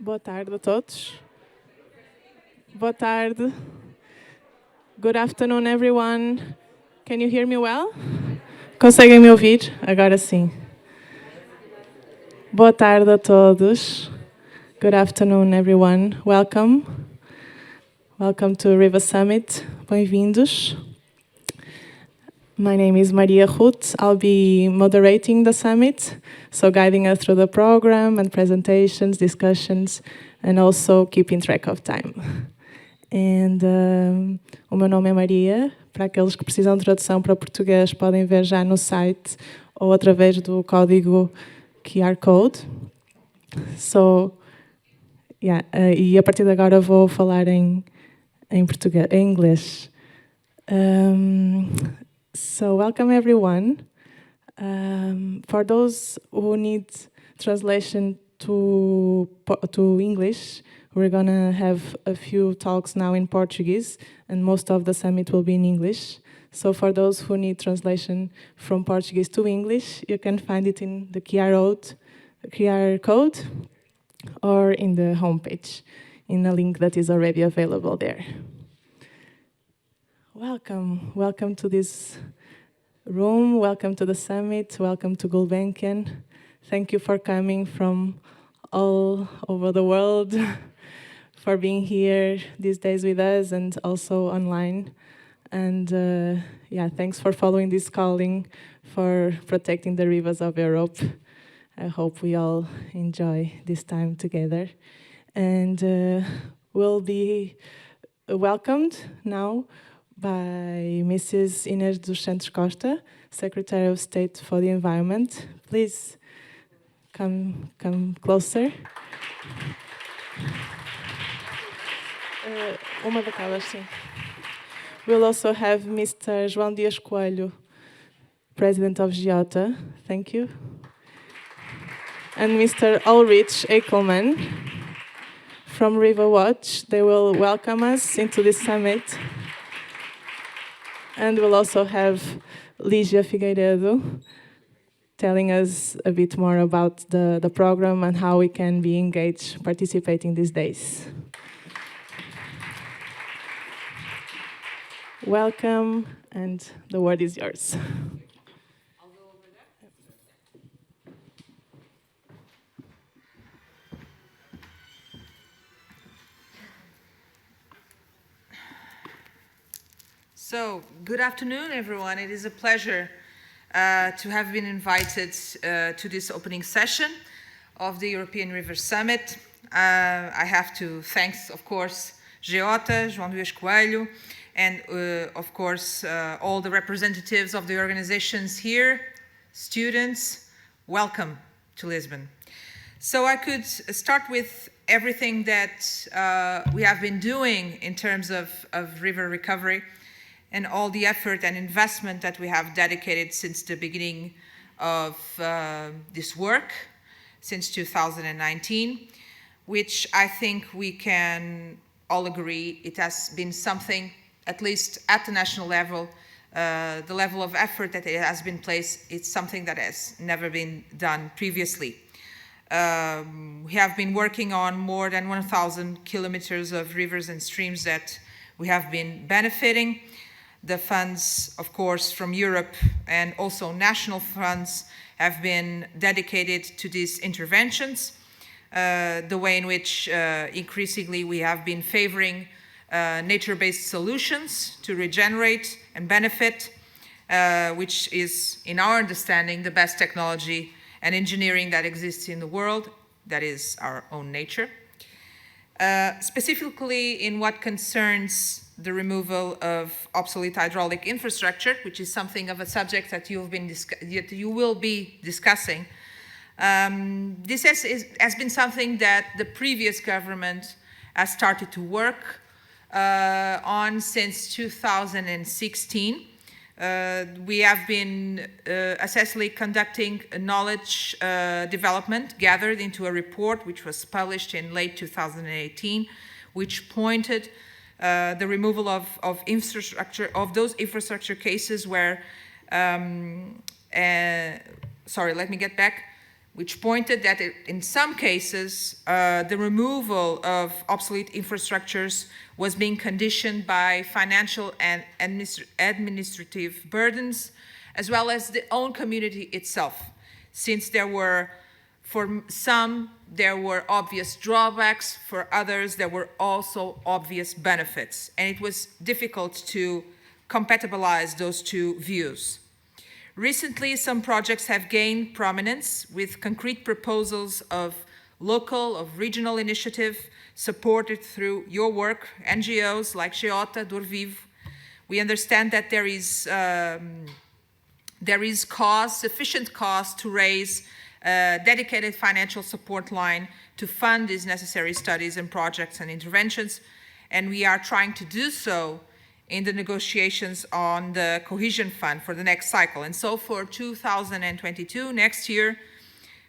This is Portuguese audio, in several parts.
Boa tarde a todos. Boa tarde. Good afternoon, everyone. Can you hear me well? Conseguem me ouvir? Agora sim. Boa tarde a todos. Good afternoon, everyone. Welcome. Welcome to River Summit. Bem-vindos. My name is Maria Ruth. I'll be moderating the summit, so guiding us through the program and presentations, discussions, and also keeping track of time. And o meu nome é Maria. Para aqueles que precisam de tradução para português, podem ver já no site ou através do código QR Code. So, yeah, e a partir de agora vou falar em português, em inglês. So welcome everyone. For those who need translation to English, we're gonna have a few talks now in Portuguese, and most of the summit will be in English. So for those who need translation from Portuguese to English, you can find it in the QR code or in the homepage, in a link that is already available there. Welcome to this room, welcome to the summit, welcome to Gulbenkian. Thank you for coming from all over the world, for being here these days with us and also online. And thanks for following this calling for protecting the rivers of Europe. I hope we all enjoy this time together. And we'll be welcomed now by Mrs. Inês dos Santos Costa, Secretary of State for the Environment. Please come closer. Uma daquelas, sim. We'll also have Mr. João Dias Coelho, President of GIOTA. Thank you. And Mr. Ulrich Ekelmann from River Watch. They will welcome us into this summit. And we'll also have Lígia Figueiredo telling us a bit more about the program and how we can be engaged, participating these days. Welcome, and the word is yours. I'll go over there. So, good afternoon, everyone. It is a pleasure to have been invited to this opening session of the European River Summit. I have to thank, of course, GIOTA, João Dias Coelho, and of course, all the representatives of the organizations here, students, welcome to Lisbon. So I could start with everything that we have been doing in terms of river recovery and all the effort and investment that we have dedicated since the beginning of this work, since 2019, which I think we can all agree it has been something, at least at the national level, the level of effort that it has been placed, it's something that has never been done previously. We have been working on more than 1,000 kilometers of rivers and streams that we have been benefiting. The funds, of course, from Europe and also national funds have been dedicated to these interventions. The way in which increasingly we have been favoring nature-based solutions to regenerate and benefit, which is, in our understanding, the best technology and engineering that exists in the world, that is our own nature. Specifically in what concerns the removal of obsolete hydraulic infrastructure, which is something of a subject that you will be discussing. This has been something that the previous government has started to work on since 2016. We have been essentially conducting a knowledge development gathered into a report which was published in late 2018, which pointed the removal of infrastructure, of those infrastructure cases where, sorry, let me get back. which pointed that in some cases, the removal of obsolete infrastructures was being conditioned by financial and administrative burdens, as well as the own community itself, since there were, for some, there were obvious drawbacks, for others, there were also obvious benefits, and it was difficult to compatibilize those two views. Recently, some projects have gained prominence with concrete proposals of local, of regional initiative supported through your work, NGOs like Geota, Dorviv. We understand that there is sufficient cost to raise a dedicated financial support line to fund these necessary studies and projects and interventions, and we are trying to do so in the negotiations on the cohesion fund for the next cycle. And so for 2022, next year,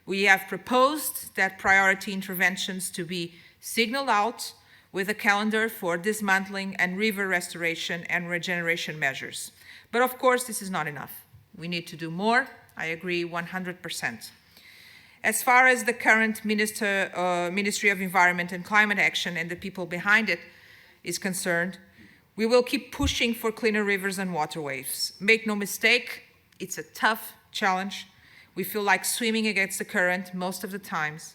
we have proposed that priority interventions to be signaled out with a calendar for dismantling and river restoration and regeneration measures. But of course, this is not enough. We need to do more. I agree 100%. As far as the current Ministry of Environment and Climate Action and the people behind it is concerned, we will keep pushing for cleaner rivers and waterways. Make no mistake, it's a tough challenge. We feel like swimming against the current most of the times.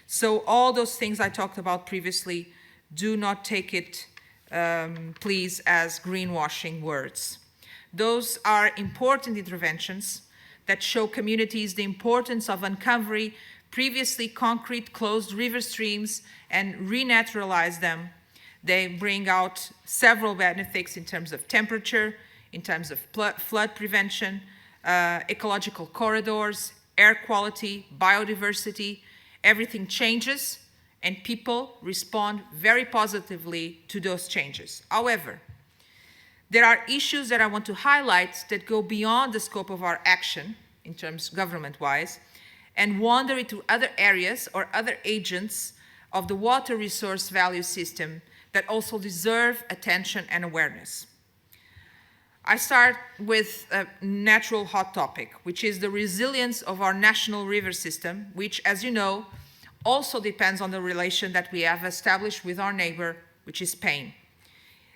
So all those things I talked about previously, do not take it, please, as greenwashing words. Those are important interventions that show communities the importance of uncovering previously concrete closed river streams and renaturalize them. They bring out several benefits in terms of temperature, in terms of flood prevention, ecological corridors, air quality, biodiversity. Everything changes, and people respond very positively to those changes. However, there are issues that I want to highlight that go beyond the scope of our action, in terms government-wise, and wander into other areas or other agents of the water resource value system that also deserve attention and awareness. I start with a natural hot topic, which is the resilience of our national river system, which, as you know, also depends on the relation that we have established with our neighbor, which is Spain.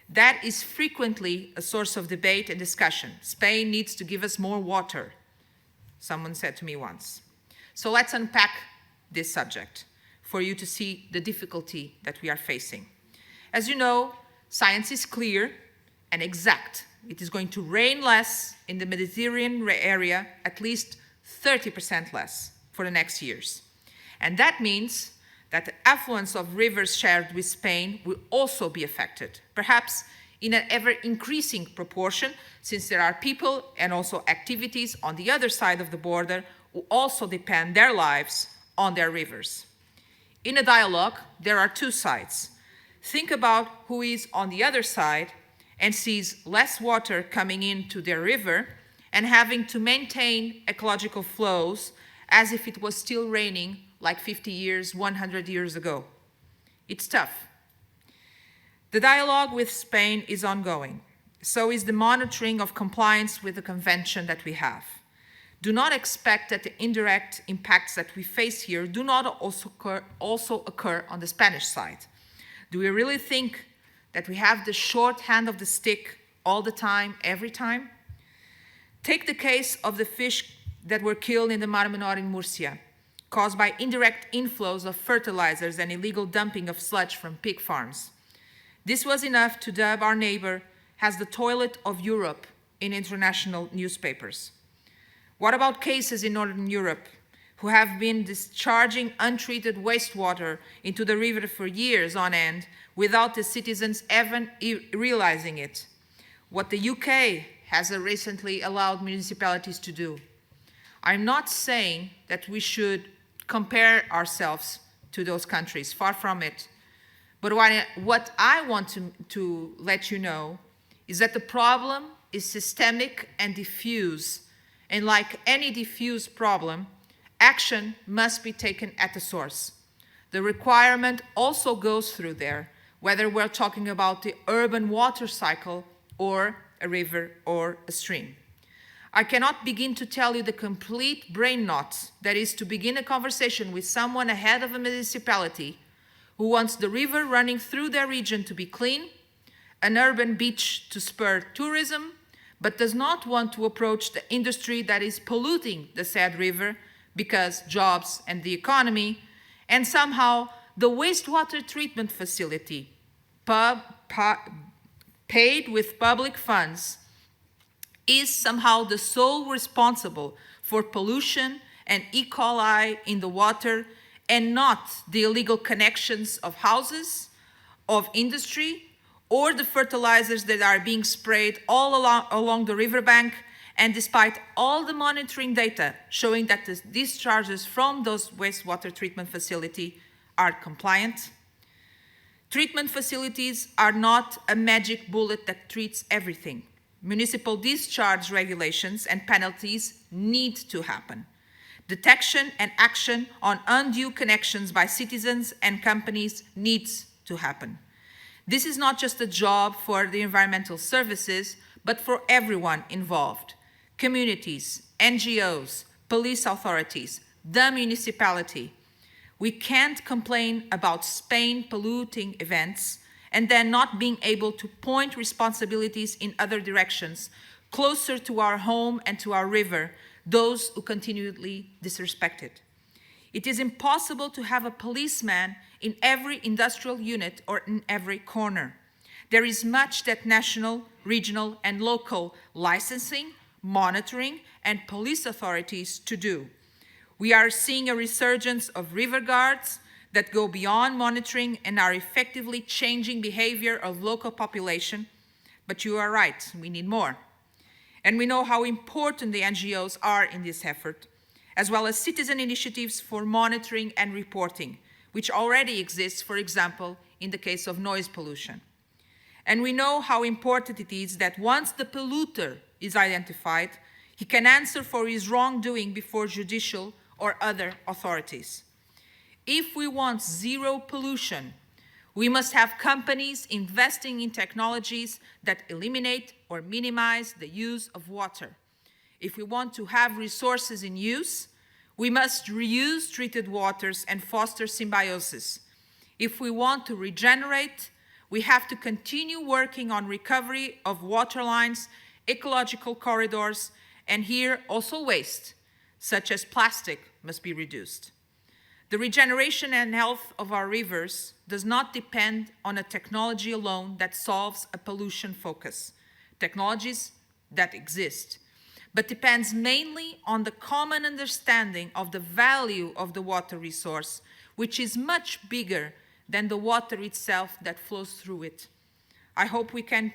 That is frequently a source of debate and discussion. Spain needs to give us more water, someone said to me once. So let's unpack this subject for you to see the difficulty that we are facing. As you know, science is clear and exact. It is going to rain less in the Mediterranean area, at least 30% less for the next years. And that means that the affluence of rivers shared with Spain will also be affected, perhaps in an ever-increasing proportion, since there are people and also activities on the other side of the border who also depend their lives on their rivers. In a dialogue, there are two sides. Think about who is on the other side and sees less water coming into their river and having to maintain ecological flows as if it was still raining like 50 years, 100 years ago. It's tough. The dialogue with Spain is ongoing. So is the monitoring of compliance with the convention that we have. Do not expect that the indirect impacts that we face here do not also occur on the Spanish side. Do we really think that we have the short hand of the stick all the time, every time? Take the case of the fish that were killed in the Mar Menor in Murcia, caused by indirect inflows of fertilizers and illegal dumping of sludge from pig farms. This was enough to dub our neighbor as the toilet of Europe in international newspapers. What about cases in Northern Europe who have been discharging untreated wastewater into the river for years on end without the citizens even realizing it? What the UK has recently allowed municipalities to do. I'm not saying that we should compare ourselves to those countries, far from it. But what I want to let you know is that the problem is systemic and diffuse. And like any diffuse problem, action must be taken at the source. The requirement also goes through there, whether we're talking about the urban water cycle or a river or a stream. I cannot begin to tell you the complete brain knot that is to begin a conversation with someone ahead of a municipality who wants the river running through their region to be clean, an urban beach to spur tourism, but does not want to approach the industry that is polluting the said river because jobs and the economy, and somehow the wastewater treatment facility, paid with public funds, is somehow the sole responsible for pollution and E. coli in the water, and not the illegal connections of houses, of industry, or the fertilizers that are being sprayed all along the riverbank, and despite all the monitoring data showing that the discharges from those wastewater treatment facilities are compliant. Treatment facilities are not a magic bullet that treats everything. Municipal discharge regulations and penalties need to happen. Detection and action on undue connections by citizens and companies needs to happen. This is not just a job for the environmental services, but for everyone involved: communities, NGOs, police authorities, the municipality. We can't complain about Spain polluting events and then not being able to point responsibilities in other directions, closer to our home and to our river, those who continually disrespect it. It is impossible to have a policeman in every industrial unit or in every corner. There is much that national, regional, and local licensing, monitoring, and police authorities to do. We are seeing a resurgence of river guards that go beyond monitoring and are effectively changing behavior of local population. But you are right, we need more. And we know how important the NGOs are in this effort, as well as citizen initiatives for monitoring and reporting, which already exists, for example, in the case of noise pollution. And we know how important it is that once the polluter is identified, he can answer for his wrongdoing before judicial or other authorities. If we want zero pollution, we must have companies investing in technologies that eliminate or minimize the use of water. If we want to have resources in use, we must reuse treated waters and foster symbiosis. If we want to regenerate, we have to continue working on recovery of water lines, ecological corridors, and here also waste, such as plastic, must be reduced. The regeneration and health of our rivers does not depend on a technology alone that solves a pollution focus, technologies that exist, but depends mainly on the common understanding of the value of the water resource, which is much bigger than the water itself that flows through it. I hope we can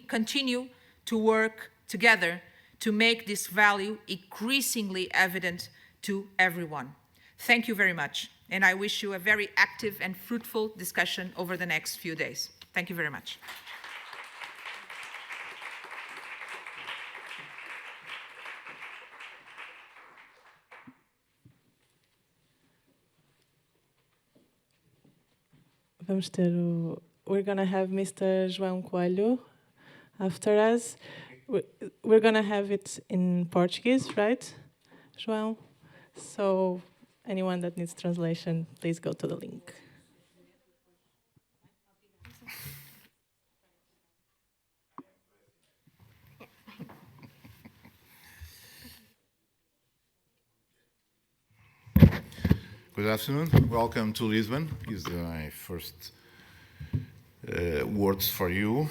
continue to work together to make this value increasingly evident to everyone. Thank you very much, and I wish you a very active and fruitful discussion over the next few days. Thank you very much. We're going to have Mr. João Coelho after us. We're going to have it in Portuguese, right, João? So anyone that needs translation, please go to the link. Good afternoon. Welcome to Lisbon. These are my first words for you.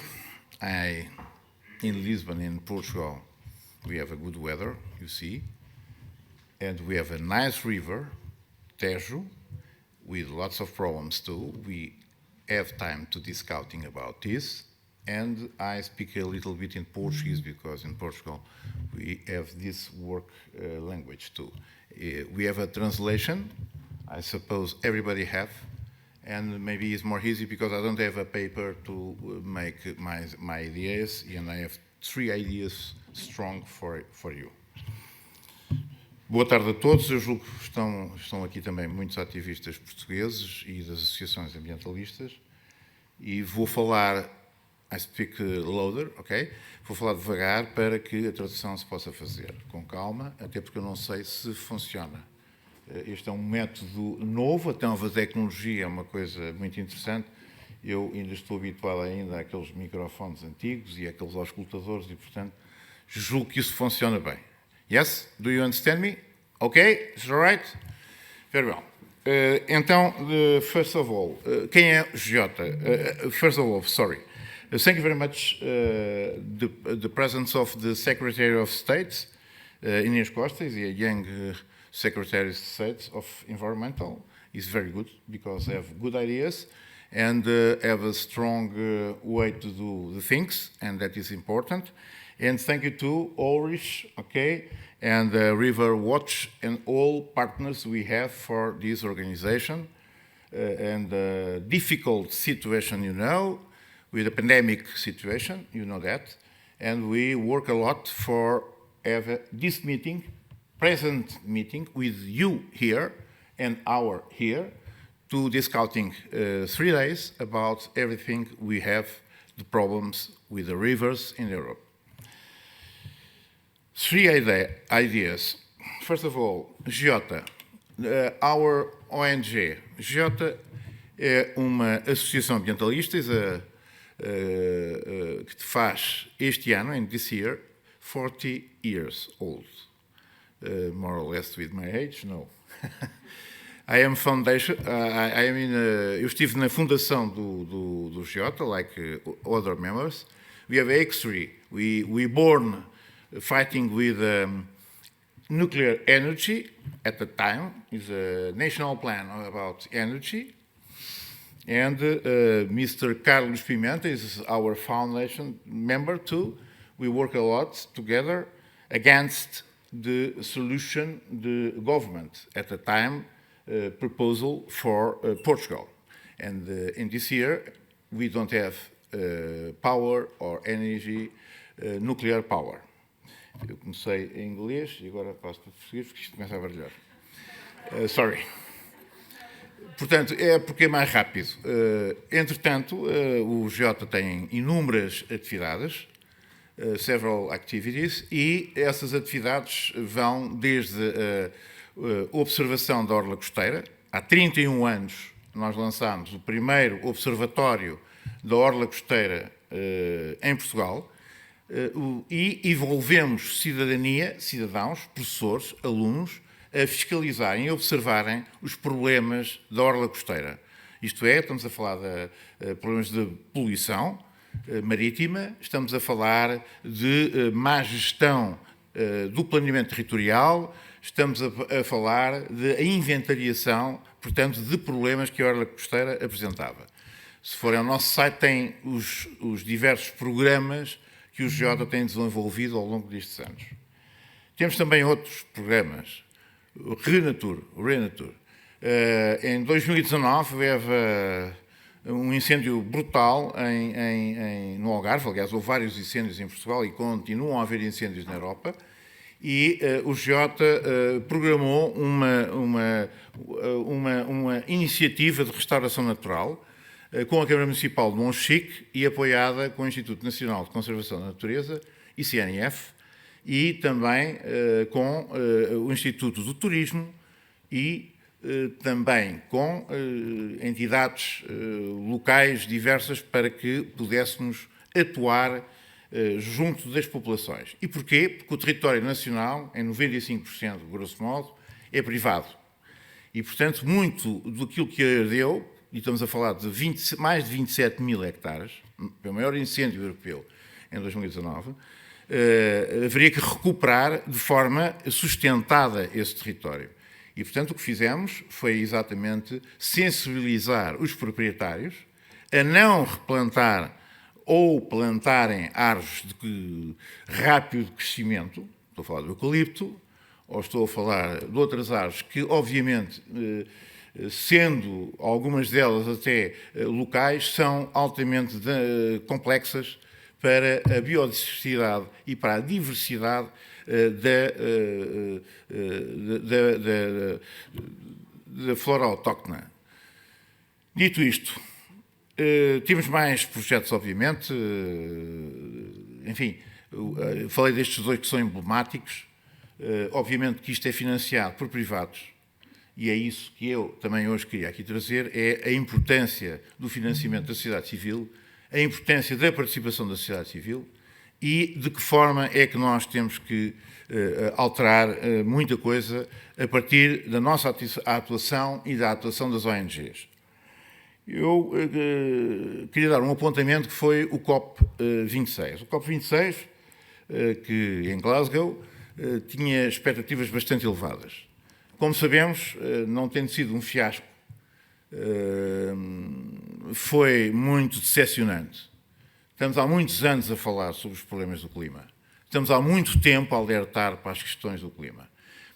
In Lisbon, in Portugal, we have a good weather, you see, and we have a nice river, Tejo, with lots of problems too. We have time to discussing about this, and I speak a little bit in Portuguese because in Portugal we have this work language too. We have a translation. I suppose everybody have, and maybe it's more easy because I don't have a paper to make my ideas, and I have 3 ideas strong for you. Boa tarde a todos. Eu julgo que estão aqui também muitos ativistas portugueses e das associações ambientalistas, e vou falar I speak louder, ok? Vou falar devagar para que a tradução se possa fazer com calma, até porque eu não sei se funciona. Este é um método novo, a nova tecnologia é uma coisa muito interessante. Eu ainda estou habituado àqueles microfones antigos e àqueles auscultadores e, portanto, julgo que isso funciona bem. Yes? Do you understand me? Ok? Is all right? Very well. Então, first of all, quem é Jota? First of all, sorry. Thank you very much the presence of the Secretary of State, Inês Costa, is a young Secretary of State of Environmental. Is very good because they have good ideas and have a strong way to do the things, and that is important. And thank you to Ulrich, okay, and River Watch and all partners we have for this organization. And difficult situation, you know, with a pandemic situation, you know that. And we work a lot for have this meeting, present meeting with you here and our here, to discussing 3 days about everything we have, the problems with the rivers in Europe. 3 ideas. First of all, Jota, our ONG. Jota é uma associação ambientalista que faz este ano, in this year, 40 years old. More or less with my age, no. I am foundation. Eu estive na fundação do Jota, like other members. We have history. We born fighting with nuclear energy at the time. Is a national plan about energy. And Mr. Carlos Pimenta is our foundation member too. We work a lot together against the solution the government at the time proposal for Portugal. And in this year, we don't have power or energy, nuclear power. Eu comecei em inglês e agora passo para português porque isto começa a baralhar. Sorry. Portanto, é porque é mais rápido. Entretanto, o Jota tem inúmeras atividades, several activities, e essas atividades vão desde a observação da orla costeira. Há 31 anos nós lançámos o primeiro observatório da orla costeira em Portugal e envolvemos cidadania, cidadãos, professores, alunos, a fiscalizarem e observarem os problemas da orla costeira. Isto é, estamos a falar de problemas de poluição marítima, estamos a falar de má gestão do planeamento territorial, estamos a falar de inventariação, portanto, de problemas que a orla costeira apresentava. Se forem ao nosso site, tem os diversos programas que o Jota tem desenvolvido ao longo destes anos. Temos também outros programas. O Renatur. Em 2019 houve um incêndio brutal no Algarve. Aliás, houve vários incêndios em Portugal e continuam a haver incêndios na Europa. E o Jota programou uma iniciativa de restauração natural com a Câmara Municipal de Monchique e apoiada com o Instituto Nacional de Conservação da Natureza, ICNF, e também com o Instituto do Turismo e também com entidades locais diversas para que pudéssemos atuar junto das populações. E porquê? Porque o território nacional, em 95%, grosso modo, é privado. E, portanto, muito daquilo que ardeu, e estamos a falar de mais de 27 mil hectares, o maior incêndio europeu em 2019, haveria que recuperar de forma sustentada esse território. E, portanto, o que fizemos foi exatamente sensibilizar os proprietários a não replantar ou plantarem árvores de rápido crescimento, estou a falar do eucalipto, ou estou a falar de outras árvores que, obviamente, sendo algumas delas até locais, são altamente complexas para a biodiversidade e para a diversidade da flora autóctona. Dito isto, temos mais projetos, obviamente. Enfim, falei destes dois que são emblemáticos. Obviamente que isto é financiado por privados. E é isso que eu também hoje queria aqui trazer, é a importância do financiamento da sociedade civil, a importância da participação da sociedade civil e de que forma é que nós temos que alterar muita coisa a partir da nossa atuação e da atuação das ONGs. Eu queria dar um apontamento que foi o COP26. O COP26, que em Glasgow, tinha expectativas bastante elevadas. Como sabemos, não tendo sido um fiasco, foi muito decepcionante. Estamos há muitos anos a falar sobre os problemas do clima. Estamos há muito tempo a alertar para as questões do clima.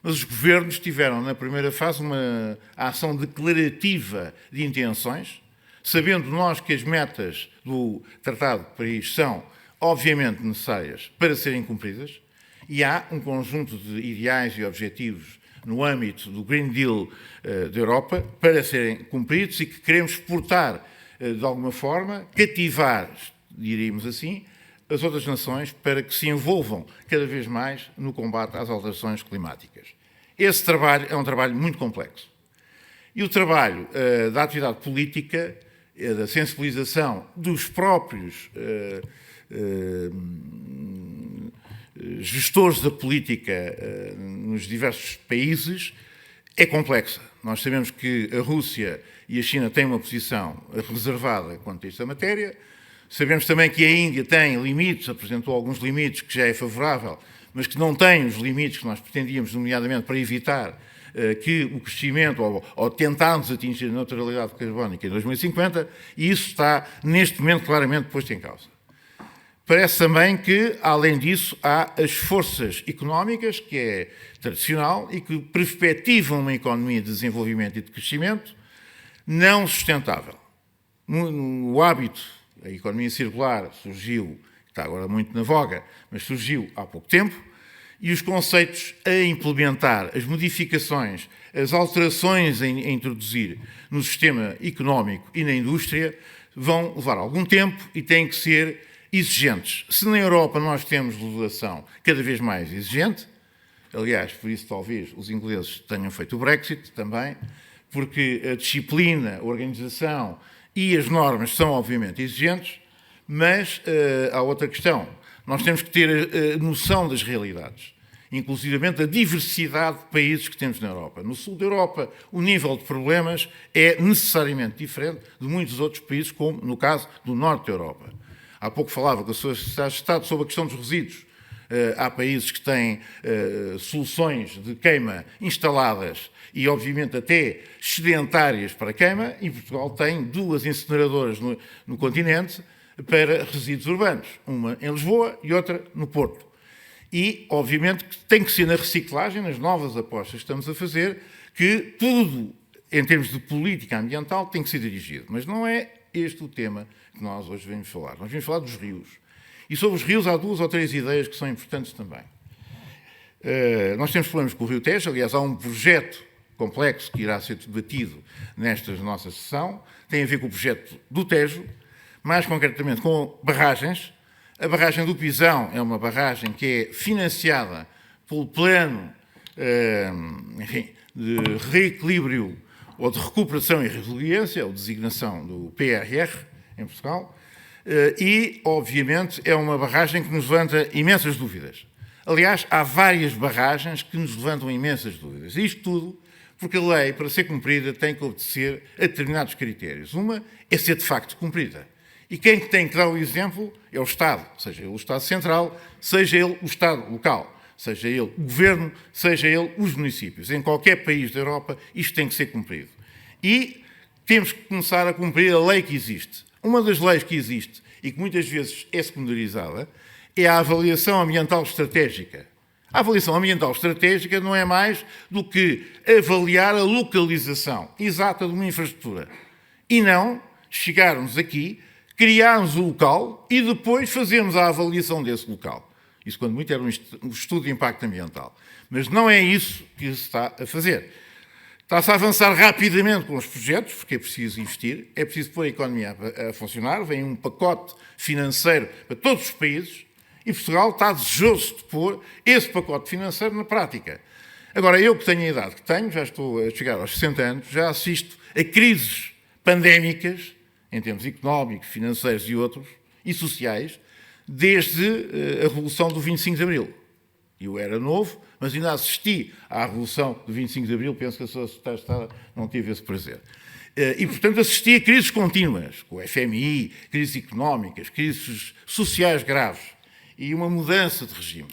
Mas os governos tiveram, na primeira fase, uma ação declarativa de intenções, sabendo nós que as metas do Tratado de Paris são, obviamente, necessárias para serem cumpridas, e há um conjunto de ideais e objetivos no âmbito do Green Deal da Europa para serem cumpridos e que queremos exportar de alguma forma, cativar, diríamos assim, as outras nações para que se envolvam cada vez mais no combate às alterações climáticas. Esse trabalho é um trabalho muito complexo. E o trabalho da atividade política, da sensibilização dos próprios gestores da política nos diversos países é complexa. Nós sabemos que a Rússia e a China têm uma posição reservada quanto a esta matéria. Sabemos também que a Índia tem limites, apresentou alguns limites que já é favorável, mas que não tem os limites que nós pretendíamos, nomeadamente para evitar que o crescimento, ou tentarmos atingir a neutralidade carbónica em 2050, e isso está, neste momento, claramente posto em causa. Parece também que, além disso, há as forças económicas, que é tradicional, e que perspectivam uma economia de desenvolvimento e de crescimento não sustentável. No hábito, a economia circular surgiu, está agora muito na voga, mas surgiu há pouco tempo, e os conceitos a implementar, as modificações, as alterações a introduzir no sistema económico e na indústria vão levar algum tempo e têm que ser exigentes. Se na Europa nós temos legislação cada vez mais exigente, aliás, por isso talvez os ingleses tenham feito o Brexit também, porque a disciplina, a organização e as normas são obviamente exigentes, mas há outra questão. Nós temos que ter noção das realidades, inclusivamente a diversidade de países que temos na Europa. No sul da Europa, o nível de problemas é necessariamente diferente de muitos outros países, como no caso do norte da Europa. Há pouco falava com a sua Secretária de Estado sobre a questão dos resíduos. Há países que têm soluções de queima instaladas e, obviamente, até sedentárias para queima, e Portugal tem 2 incineradoras no continente para resíduos urbanos, uma em Lisboa e outra no Porto. E, obviamente, que tem que ser na reciclagem, nas novas apostas que estamos a fazer, que tudo, em termos de política ambiental, tem que ser dirigido. Mas não é este o tema que nós hoje vamos falar. Nós vamos falar dos rios. E sobre os rios há 2 ou 3 ideias que são importantes também. Nós temos problemas com o Rio Tejo, aliás, há um projeto complexo que irá ser debatido nesta nossa sessão, tem a ver com o projeto do Tejo, mais concretamente com barragens. A barragem do Pisão é uma barragem que é financiada pelo plano de reequilíbrio ou de recuperação e resiliência, ou designação do PRR em Portugal, e, obviamente, é uma barragem que nos levanta imensas dúvidas. Aliás, há várias barragens que nos levantam imensas dúvidas. Isto tudo porque a lei, para ser cumprida, tem que obedecer a determinados critérios. Uma é ser, de facto, cumprida. E quem tem que dar o exemplo é o Estado, seja ele o Estado Central, seja ele o Estado local, seja ele o Governo, seja ele os municípios. Em qualquer país da Europa, isto tem que ser cumprido. E temos que começar a cumprir a lei que existe. Uma das leis que existe e que muitas vezes é secundarizada é a avaliação ambiental estratégica. A avaliação ambiental estratégica não é mais do que avaliar a localização exata de uma infraestrutura. E não chegarmos aqui, criarmos o local e depois fazermos a avaliação desse local. Isso, quando muito, era um estudo de impacto ambiental. Mas não é isso que se está a fazer. Está-se a avançar rapidamente com os projetos, porque é preciso investir, é preciso pôr a economia a funcionar, vem um pacote financeiro para todos os países e Portugal está desejoso de pôr esse pacote financeiro na prática. Agora, eu que tenho a idade que tenho, já estou a chegar aos 60 anos, já assisto a crises pandémicas, em termos económicos, financeiros e outros, e sociais, desde a Revolução do 25 de Abril. Eu era novo, mas ainda assisti à Revolução do 25 de Abril, penso que a sua secretária de Estado não teve esse prazer. E, portanto, assisti a crises contínuas, com o FMI, crises económicas, crises sociais graves e uma mudança de regime.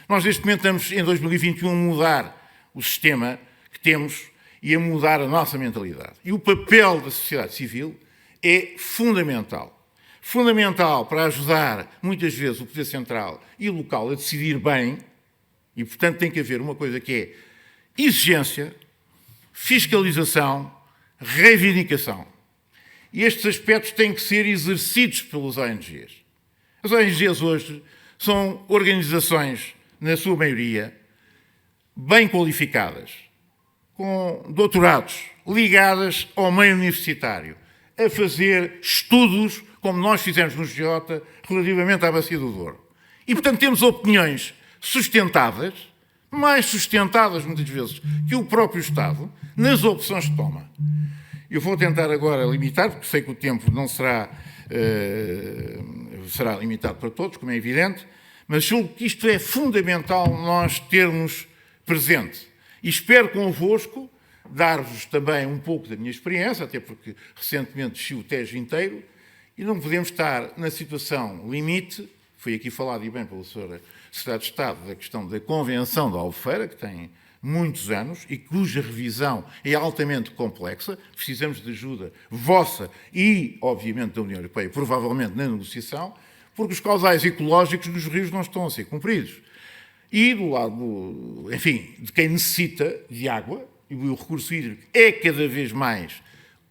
Nós, neste momento, estamos, em 2021, a mudar o sistema que temos e a mudar a nossa mentalidade. E o papel da sociedade civil é fundamental. Fundamental para ajudar, muitas vezes, o poder central e o local a decidir bem. E, portanto, tem que haver uma coisa que é exigência, fiscalização, reivindicação. E estes aspectos têm que ser exercidos pelas ONGs. As ONGs hoje são organizações, na sua maioria, bem qualificadas, com doutorados, ligadas ao meio universitário, a fazer estudos, como nós fizemos no GJ, relativamente à Bacia do Douro. E, portanto, temos opiniões sustentadas, mais sustentadas muitas vezes que o próprio Estado, nas opções que toma. Eu vou tentar agora limitar, porque sei que o tempo não será limitado para todos, como é evidente, mas julgo que isto é fundamental nós termos presente. E espero convosco dar-vos também um pouco da minha experiência, até porque recentemente desci o Tejo inteiro, e não podemos estar na situação limite, foi aqui falado e bem pela senhora Secretária de Estado, da questão da Convenção da Albufeira, que tem muitos anos e cuja revisão é altamente complexa. Precisamos de ajuda vossa e, obviamente, da União Europeia, provavelmente na negociação, porque os causais ecológicos dos rios não estão a ser cumpridos. E do lado, enfim, de quem necessita de água, e o recurso hídrico é cada vez mais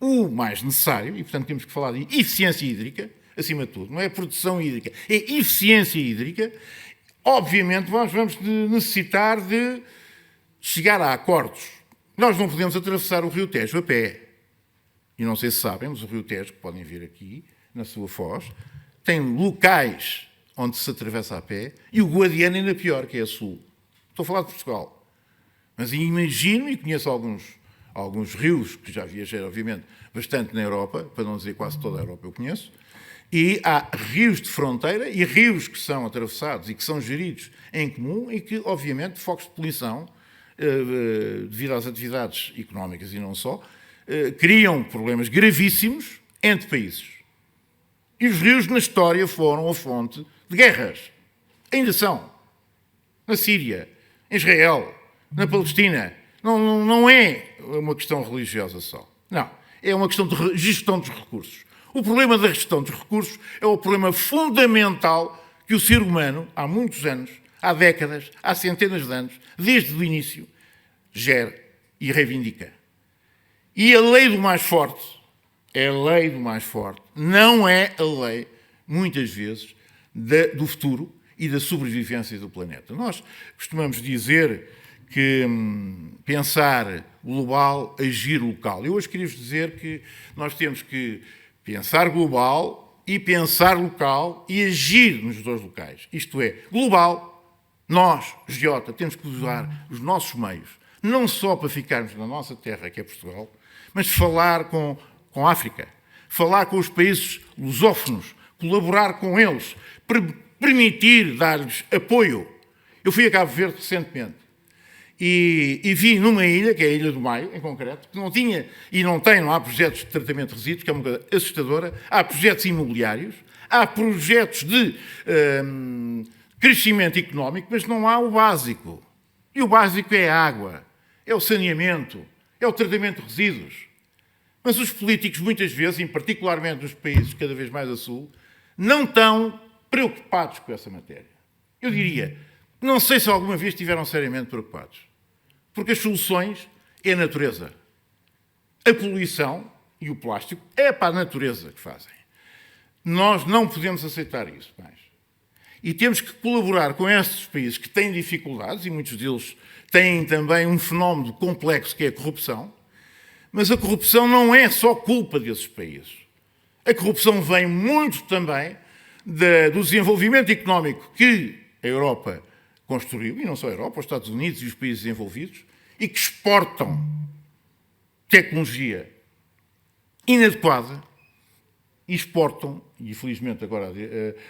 o mais necessário, e, portanto, temos que falar de eficiência hídrica, acima de tudo. Não é produção hídrica, é eficiência hídrica. Obviamente, nós vamos necessitar de chegar a acordos. Nós não podemos atravessar o Rio Tejo a pé. E não sei se sabem, mas o Rio Tejo, que podem ver aqui, na sua foz, tem locais onde se atravessa a pé, e o Guadiana ainda pior, que é a sul. Estou a falar de Portugal. Mas imagino, e conheço alguns rios, que já viajei, obviamente, bastante na Europa, para não dizer quase toda a Europa eu conheço, e há rios de fronteira e rios que são atravessados e que são geridos em comum e que, obviamente, focos de poluição, devido às atividades económicas e não só, criam problemas gravíssimos entre países. E os rios, na história, foram a fonte de guerras. Ainda são. Na Síria, em Israel, na Palestina. Não é uma questão religiosa só. Não. É uma questão de gestão dos recursos. O problema da gestão dos recursos é o problema fundamental que o ser humano, há muitos anos, há décadas, há centenas de anos, desde o início, gera e reivindica. E a lei do mais forte é a lei do mais forte, não é a lei, muitas vezes, do futuro e da sobrevivência do planeta. Nós costumamos dizer que pensar global, agir local. Eu hoje queria-vos dizer que nós temos que pensar global e pensar local e agir nos dois locais. Isto é, global, nós, GJ, temos que usar os nossos meios, não só para ficarmos na nossa terra, que é Portugal, mas falar com a África, falar com os países lusófonos, colaborar com eles, permitir dar-lhes apoio. Eu fui a Cabo Verde recentemente e vi numa ilha, que é a Ilha do Maio, em concreto, que não tinha e não há projetos de tratamento de resíduos, que é uma coisa assustadora, há projetos imobiliários, há projetos de crescimento económico, mas não há o básico. E o básico é a água, é o saneamento, é o tratamento de resíduos. Mas os políticos, muitas vezes, e particularmente nos países cada vez mais a sul, não estão preocupados com essa matéria. Eu diria, não sei se alguma vez estiveram seriamente preocupados. Porque as soluções é a natureza. A poluição e o plástico é para a natureza que fazem. Nós não podemos aceitar isso mais. E temos que colaborar com estes países que têm dificuldades, e muitos deles têm também um fenómeno complexo que é a corrupção, Mas a corrupção não é só culpa desses países. A corrupção vem muito também do desenvolvimento económico que a Europa construiu, e não só a Europa, os Estados Unidos e os países desenvolvidos, e que exportam tecnologia inadequada e exportam, e infelizmente agora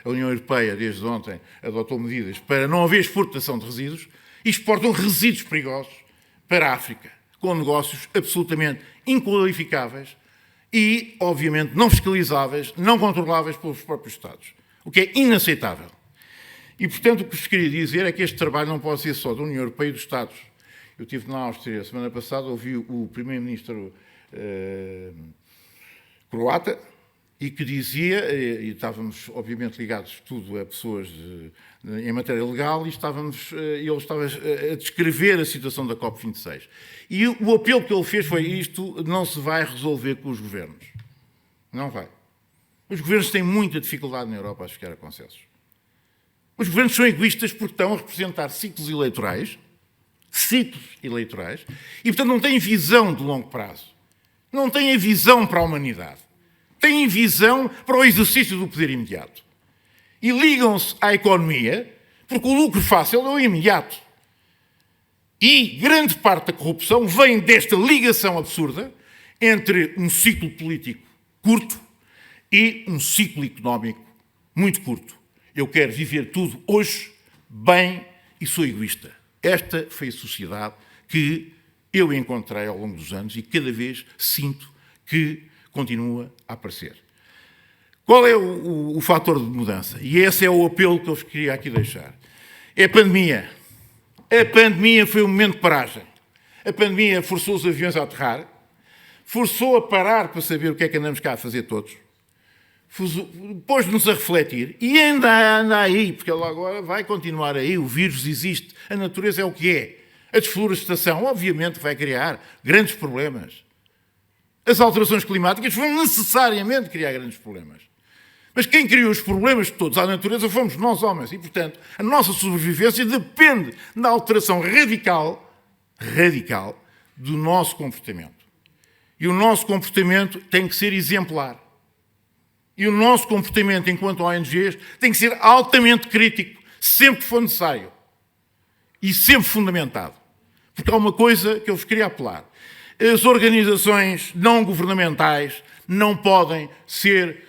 a União Europeia desde ontem adotou medidas para não haver exportação de resíduos, e exportam resíduos perigosos para a África, com negócios absolutamente inqualificáveis e, obviamente, não fiscalizáveis, não controláveis pelos próprios Estados, o que é inaceitável. E, portanto, o que vos queria dizer é que este trabalho não pode ser só da União Europeia e dos Estados. Eu estive na Áustria a semana passada, ouvi o primeiro-ministro croata, e que dizia, e estávamos obviamente ligados tudo a pessoas em matéria legal, e ele estava a descrever a situação da COP26. E o apelo que ele fez foi: isto não se vai resolver com os governos. Não vai. Os governos têm muita dificuldade na Europa a chegar a consensos. Os governos são egoístas porque estão a representar ciclos eleitorais, e portanto não têm visão de longo prazo. Não têm a visão para a humanidade. Têm visão para o exercício do poder imediato. E ligam-se à economia porque o lucro fácil é o imediato. E grande parte da corrupção vem desta ligação absurda entre um ciclo político curto e um ciclo económico muito curto. Eu quero viver tudo hoje bem e sou egoísta. Esta foi a sociedade que eu encontrei ao longo dos anos e cada vez sinto que continua a aparecer. Qual é o fator de mudança? E esse é o apelo que eu vos queria aqui deixar. É a pandemia. A pandemia foi um momento de paragem. A pandemia forçou os aviões a aterrar, forçou a parar para saber o que é que andamos cá a fazer todos, pôs-nos a refletir e ainda anda aí, porque ele agora vai continuar aí, o vírus existe, a natureza é o que é. A desflorestação, obviamente, vai criar grandes problemas. As alterações climáticas vão necessariamente criar grandes problemas. Mas quem criou os problemas todos à natureza fomos nós, homens. E, portanto, a nossa sobrevivência depende da alteração radical do nosso comportamento. E o nosso comportamento tem que ser exemplar. E o nosso comportamento enquanto ONGs tem que ser altamente crítico, sempre que for necessário. E sempre fundamentado. Porque há uma coisa que eu vos queria apelar. As organizações não governamentais não podem ser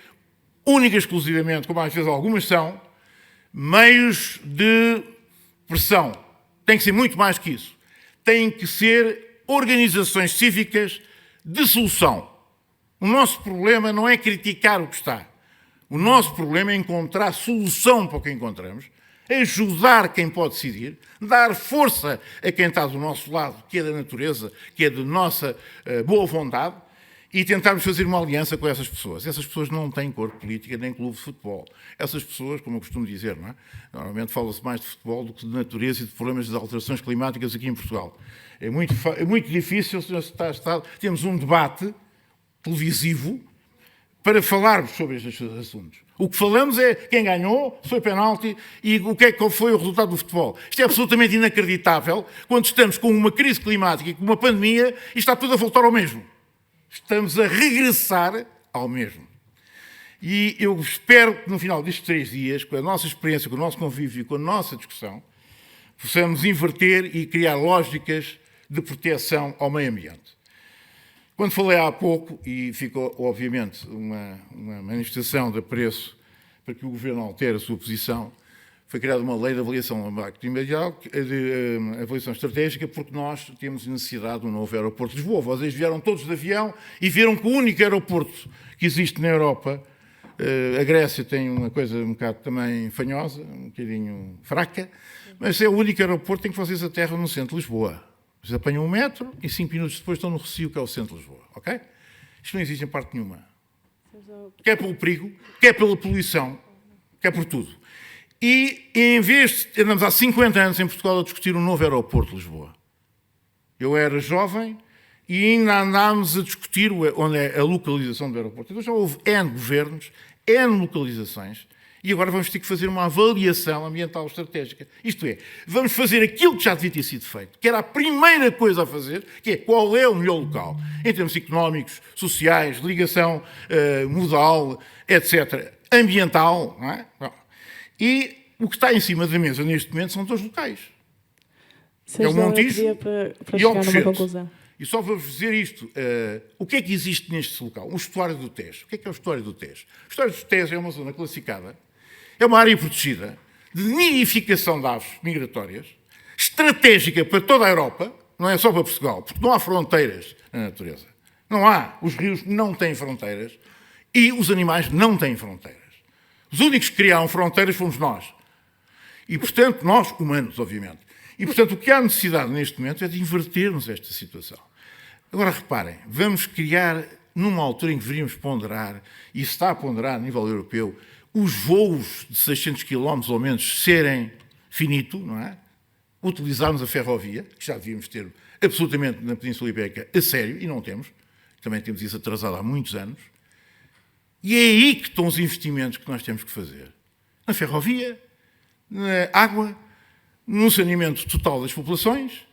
única e exclusivamente, como às vezes algumas são, meios de pressão. Tem que ser muito mais que isso. Têm que ser organizações cívicas de solução. O nosso problema não é criticar o que está. O nosso problema é encontrar solução para o que encontramos, ajudar quem pode decidir, dar força a quem está do nosso lado, que é da natureza, que é de nossa boa vontade, e tentarmos fazer uma aliança com essas pessoas. Essas pessoas não têm cor política nem clube de futebol. Essas pessoas, como eu costumo dizer, não é? Normalmente fala-se mais de futebol do que de natureza e de problemas das alterações climáticas aqui em Portugal. É muito difícil, Sr. Estado, temos um debate televisivo para falarmos sobre estes assuntos. O que falamos é quem ganhou, se foi penalti e qual foi o resultado do futebol. Isto é absolutamente inacreditável quando estamos com uma crise climática e com uma pandemia e está tudo a voltar ao mesmo. Estamos a regressar ao mesmo. E eu espero que no final destes 3 dias, com a nossa experiência, com o nosso convívio, com a nossa discussão, possamos inverter e criar lógicas de proteção ao meio ambiente. Quando falei há pouco, e ficou obviamente uma manifestação de apreço para que o Governo altere a sua posição, foi criada uma lei de avaliação de impacto imediato, de avaliação estratégica, porque nós temos necessidade de um novo aeroporto de Lisboa. Vocês vieram todos de avião e viram que o único aeroporto que existe na Europa, a Grécia tem uma coisa um bocado também fanhosa, um bocadinho fraca, mas é o único aeroporto em que vocês aterram no centro de Lisboa. Vocês apanham um metro e 5 minutos depois estão no Recio, que é o centro de Lisboa. Ok? Isto não existe em parte nenhuma. Quer pelo perigo, quer pela poluição, quer por tudo. E em vez de andamos há 50 anos em Portugal a discutir um novo aeroporto de Lisboa. Eu era jovem e ainda andámos a discutir onde é a localização do aeroporto. Então já houve N governos, N localizações E agora vamos ter que fazer uma avaliação ambiental estratégica. Isto é, vamos fazer aquilo que já devia ter sido feito, que era a primeira coisa a fazer, que é qual é o melhor local, em termos económicos, sociais, ligação modal, etc., ambiental. Não é? E o que está em cima da mesa neste momento são 2 locais. É o Montijo para e o chegar numa Alcochete. conclusão. E só vou-vos dizer isto. O que é que existe neste local? O estuário do Tejo. O que é o estuário do Tejo? O estuário do Tejo é uma zona classificada, é uma área protegida de nidificação de aves migratórias, estratégica para toda a Europa, não é só para Portugal, porque não há fronteiras na natureza. Não há. Os rios não têm fronteiras e os animais não têm fronteiras. Os únicos que criaram fronteiras fomos nós. E, portanto, nós, humanos, obviamente. E, portanto, o que há necessidade neste momento é de invertermos esta situação. Agora, reparem, vamos criar, numa altura em que deveríamos ponderar, e se está a ponderar a nível europeu, os voos de 600 km ou menos serem finito, não é? Utilizarmos a ferrovia, que já devíamos ter absolutamente na Península Ibérica a sério, e não temos. Também temos isso atrasado há muitos anos. E é aí que estão os investimentos que nós temos que fazer. Na ferrovia, na água, no saneamento total das populações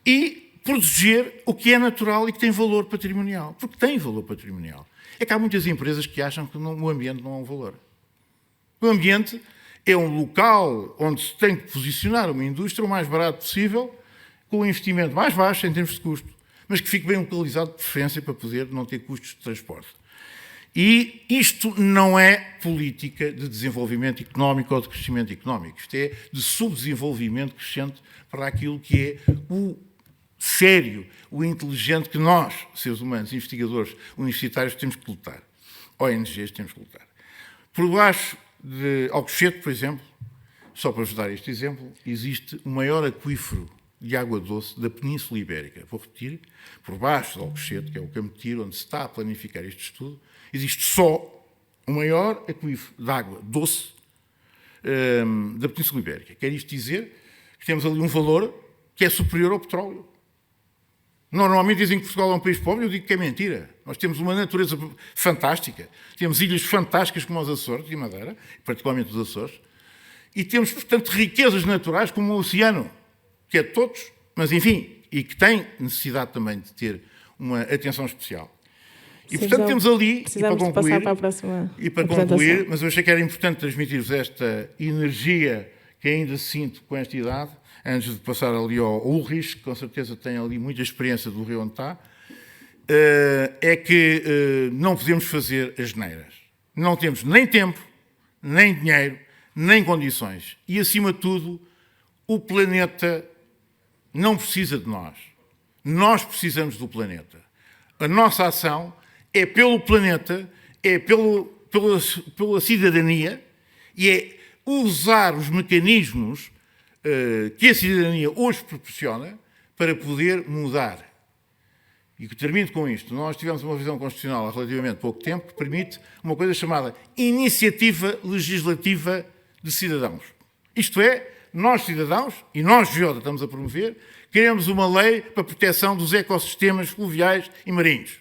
e proteger o que é natural e que tem valor patrimonial. Porque tem valor patrimonial. É que há muitas empresas que acham que o ambiente não é um valor. O ambiente é um local onde se tem que posicionar uma indústria o mais barato possível, com um investimento mais baixo em termos de custo, mas que fique bem localizado de preferência para poder não ter custos de transporte. E isto não é política de desenvolvimento económico ou de crescimento económico. Isto é de subdesenvolvimento crescente para aquilo que é o sério, o inteligente que nós, seres humanos, investigadores universitários, temos que lutar. ONGs temos que lutar. Por baixo de Alcochete, por exemplo, só para vos dar este exemplo, existe o maior aquífero de água doce da Península Ibérica. Vou repetir, por baixo de Alcochete, que é o Campo-Tiro, onde se está a planificar este estudo, existe só o maior aquífero de água doce da Península Ibérica. Quer isto dizer que temos ali um valor que é superior ao petróleo. Normalmente dizem que Portugal é um país pobre, eu digo que é mentira. Nós temos uma natureza fantástica, temos ilhas fantásticas como os Açores e Madeira, particularmente os Açores, e temos, portanto, riquezas naturais como o oceano, que é de todos, mas enfim, e que tem necessidade também de ter uma atenção especial. E, portanto, temos ali, e para concluir, mas eu achei que era importante transmitir-vos esta energia que ainda sinto com esta idade, antes de passar ali ao Ulrich, que com certeza tem ali muita experiência do rio onde está, é que não podemos fazer as neiras. Não temos nem tempo, nem dinheiro, nem condições. E, acima de tudo, o planeta não precisa de nós. Nós precisamos do planeta. A nossa ação é pelo planeta, é pela cidadania e é usar os mecanismos que a cidadania hoje proporciona para poder mudar. E que termino com isto. Nós tivemos uma revisão constitucional há relativamente pouco tempo que permite uma coisa chamada iniciativa legislativa de cidadãos. Isto é, nós cidadãos, e nós, Geota, estamos a promover, queremos uma lei para a proteção dos ecossistemas fluviais e marinhos.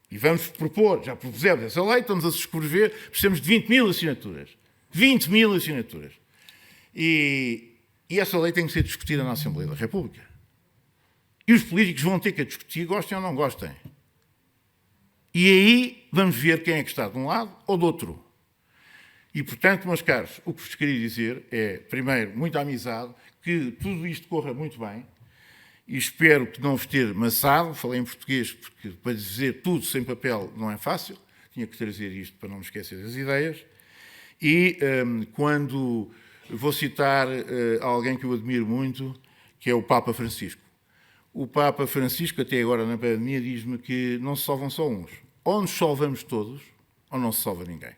E vamos propor, já propusemos essa lei, estamos a subscrever, precisamos de 20 mil assinaturas. 20 mil assinaturas. E essa lei tem que ser discutida na Assembleia da República. E os políticos vão ter que a discutir, gostem ou não gostem. E aí vamos ver quem é que está de um lado ou do outro. E, portanto, meus caros, o que vos queria dizer é, primeiro, muita amizade, que tudo isto corra muito bem, e espero que não vos ter maçado, falei em português, porque para dizer tudo sem papel não é fácil, tinha que trazer isto para não me esquecer das ideias, e quando vou citar alguém que eu admiro muito, que é o Papa Francisco. O Papa Francisco, até agora na pandemia, diz-me que não se salvam só uns. Ou nos salvamos todos, ou não se salva ninguém.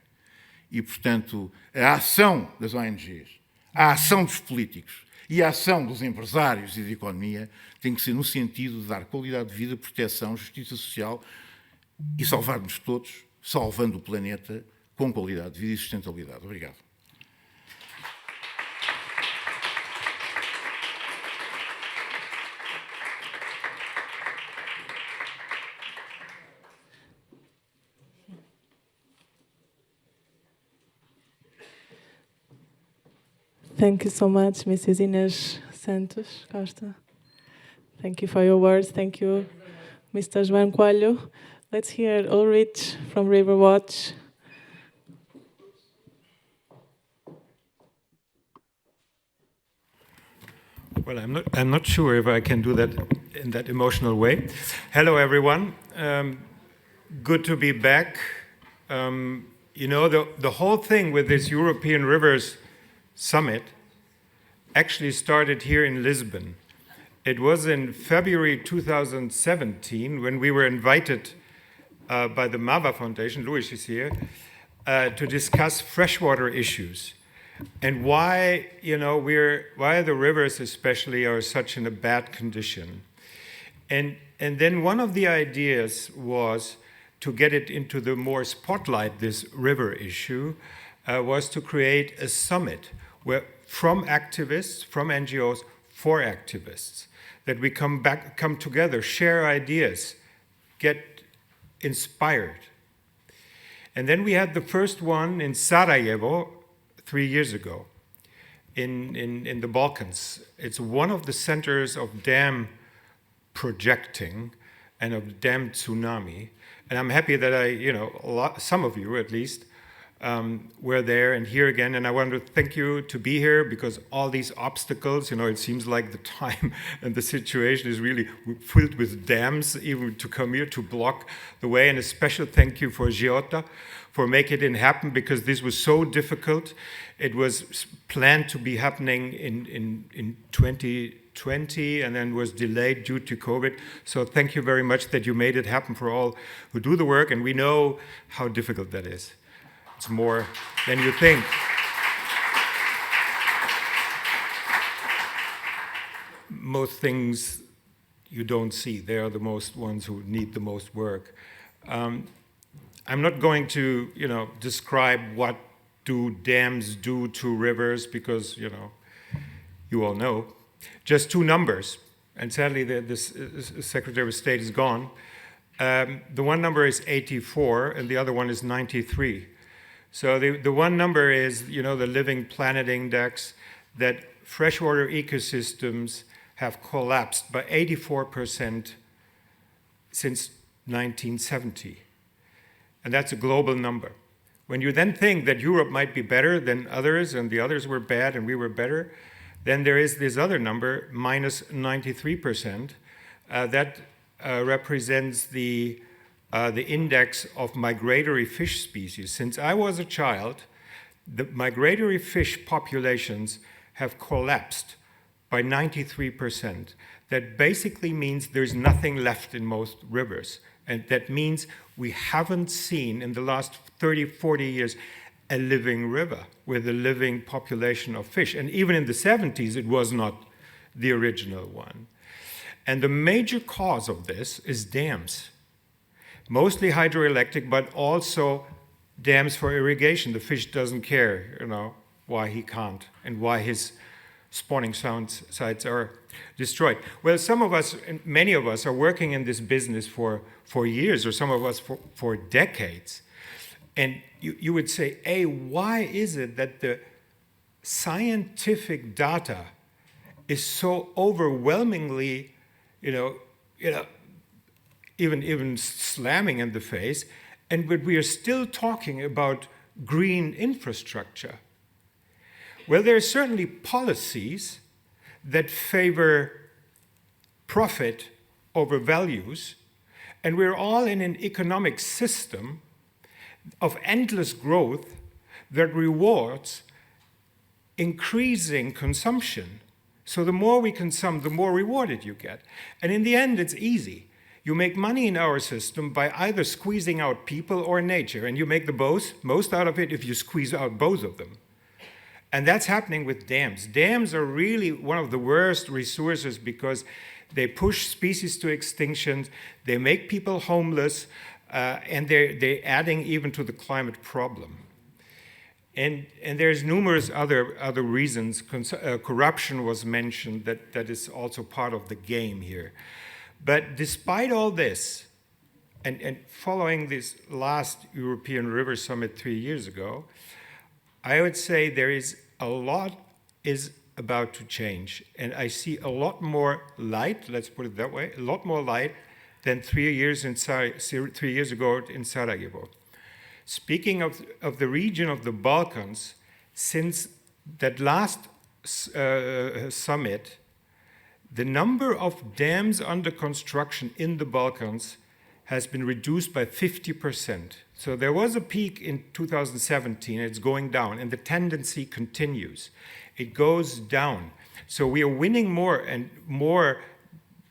E, portanto, a ação das ONGs, a ação dos políticos e a ação dos empresários e da economia tem que ser no sentido de dar qualidade de vida, proteção, justiça social e salvar-nos todos, salvando o planeta com qualidade de vida e sustentabilidade. Obrigado. Thank you so much, Mrs. Inês Santos Costa. Thank you for your words. Thank you, Mr. João Coelho. Let's hear Ulrich from Riverwatch. Well, I'm not sure if I can do that in that emotional way. Hello, everyone. Good to be back. You know, the whole thing with this European Rivers Summit actually started here in Lisbon. It was in February 2017 when we were invited by the MAVA Foundation, Luis is here, to discuss freshwater issues and why, you know, why the rivers especially are such in a bad condition. And then one of the ideas was to get it into the more spotlight, this river issue, was to create a summit where from activists, from NGOs, for activists, that we come together, share ideas, get inspired. And then we had the first one in Sarajevo 3 years ago in the Balkans. It's one of the centers of dam projecting and of dam tsunami. And I'm happy that some of you at least, were there and here again. And I want to thank you to be here because all these obstacles, you know, it seems like the time and the situation is really filled with dams, even to come here to block the way. And a special thank you for Giota for making it happen because this was so difficult. It was planned to be happening in 2020 and then was delayed due to COVID. So thank you very much that you made it happen for all who do the work. And we know how difficult that is. It's more than you think. Most things you don't see. They are the most ones who need the most work. I'm not going to, you know, describe what do dams do to rivers because, you know, you all know. Just two numbers, and sadly the Secretary of State is gone. The one number is 84, and the other one is 93. So the one number is, you know, the Living Planet Index, that freshwater ecosystems have collapsed by 84% since 1970. And that's a global number. When you then think that Europe might be better than others, and the others were bad and we were better, then there is this other number, minus 93%, that represents the index of migratory fish species. Since I was a child, the migratory fish populations have collapsed by 93%. That basically means there's nothing left in most rivers. And that means we haven't seen in the last 30, 40 years a living river with a living population of fish. And even in the 70s, it was not the original one. And the major cause of this is dams. Mostly hydroelectric, but also dams for irrigation. The fish doesn't care, you know, why he can't and why his spawning sites are destroyed. Well, some of us, and many of us, are working in this business for years, or some of us for decades. And you would say, hey, why is it that the scientific data is so overwhelmingly, even slamming in the face, but we are still talking about green infrastructure? Well, there are certainly policies that favor profit over values, and we're all in an economic system of endless growth that rewards increasing consumption. So the more we consume, the more rewarded you get. And in the end, it's easy. You make money in our system by either squeezing out people or nature, and you make the most out of it if you squeeze out both of them. And that's happening with dams. Dams are really one of the worst resources because they push species to extinction, they make people homeless, and they're adding even to the climate problem. And there's numerous other reasons. Corruption was mentioned, that is also part of the game here. But despite all this, and following this last European River Summit 3 years ago, I would say there is a lot is about to change. And I see a lot more light, let's put it that way, a lot more light than 3 years ago in Sarajevo. Speaking of the region of the Balkans, since that last summit, the number of dams under construction in the Balkans has been reduced by 50%. So there was a peak in 2017, it's going down, and the tendency continues. It goes down. So we are winning more and more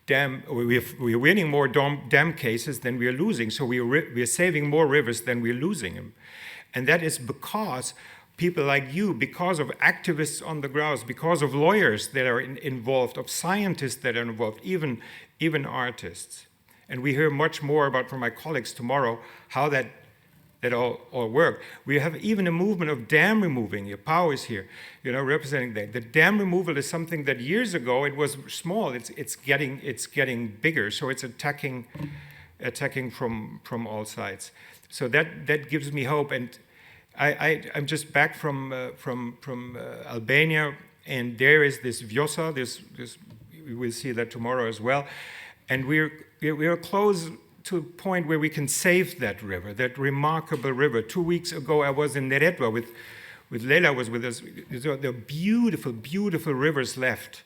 we're winning more dam cases than we are losing. So we are saving more rivers than we're losing them. And that is because people like you, because of activists on the ground, because of lawyers that are involved, of scientists that are involved, even artists. And we hear much more about from my colleagues tomorrow how that all worked. We have even a movement of dam removing. Your Pau is here, representing that. The dam removal is something that years ago it was small. It's getting bigger. So it's attacking from all sides. So that gives me hope. And I'm just back from Albania, and there is this Vjosa. This we will see that tomorrow as well. And we're close to a point where we can save that river, that remarkable river. 2 weeks ago, I was in Neretva with Leila was with us. There are beautiful, beautiful rivers left.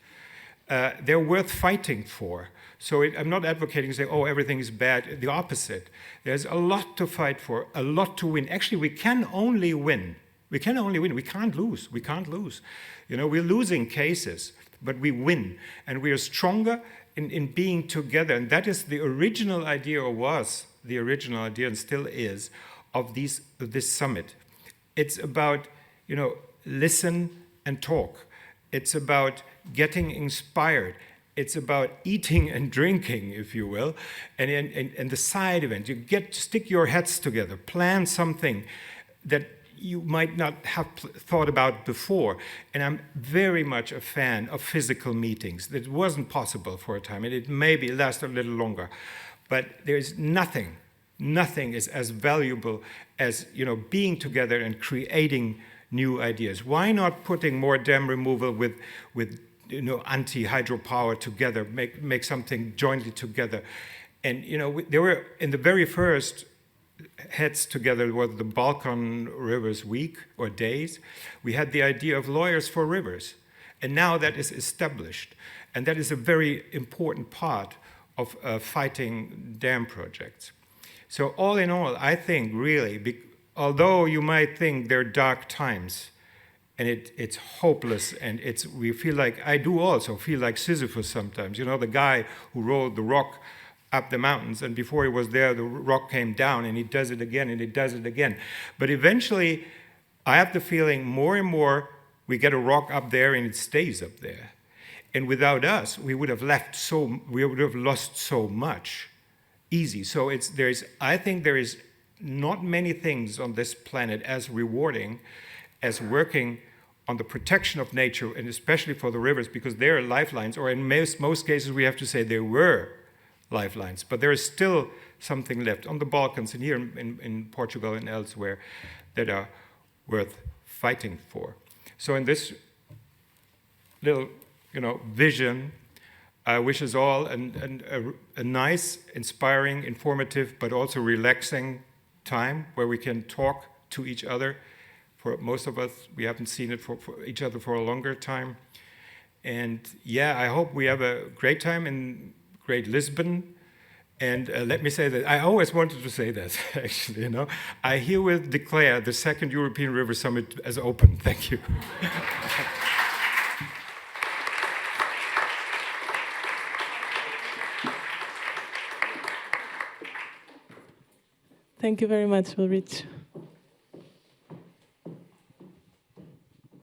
They're worth fighting for. So I'm not advocating saying, oh, everything is bad. The opposite. There's a lot to fight for, a lot to win. Actually, we can only win. We can only win. We can't lose. We can't lose. We're losing cases, but we win. And we are stronger in being together. And that is the original idea, or was the original idea and still is, of this summit. It's about, listen and talk. It's about getting inspired. It's about eating and drinking, if you will. And the side event, you stick your heads together, plan something that you might not have thought about before. And I'm very much a fan of physical meetings. That wasn't possible for a time, and it maybe last a little longer. But there's nothing is as valuable as being together and creating new ideas. Why not putting more dam removal with anti-hydropower together, make something jointly together? And there were, in the very first heads together was the Balkan Rivers Week or days. We had the idea of lawyers for rivers. And now that is established. And that is a very important part of fighting dam projects. So all in all, I think really, although you might think they're dark times, and it's hopeless, and we feel like, I do also feel like Sisyphus sometimes, the guy who rolled the rock up the mountains, and before he was there, the rock came down, and he does it again, and he does it again. But eventually, I have the feeling more and more we get a rock up there, and it stays up there. And without us, we would have lost so much. Easy. So I think there is not many things on this planet as rewarding as working on the protection of nature, and especially for the rivers, because they are lifelines, or in most cases we have to say they were lifelines, but there is still something left on the Balkans and here in Portugal and elsewhere that are worth fighting for. So in this little vision, I wish us all a nice, inspiring, informative, but also relaxing time where we can talk to each other. For most of us, we haven't seen it for each other for a longer time. And yeah, I hope we have a great time in Great Lisbon. And let me say that I always wanted to say this, actually, I herewith declare the second European River Summit as open. Thank you. Thank you very much, Ulrich.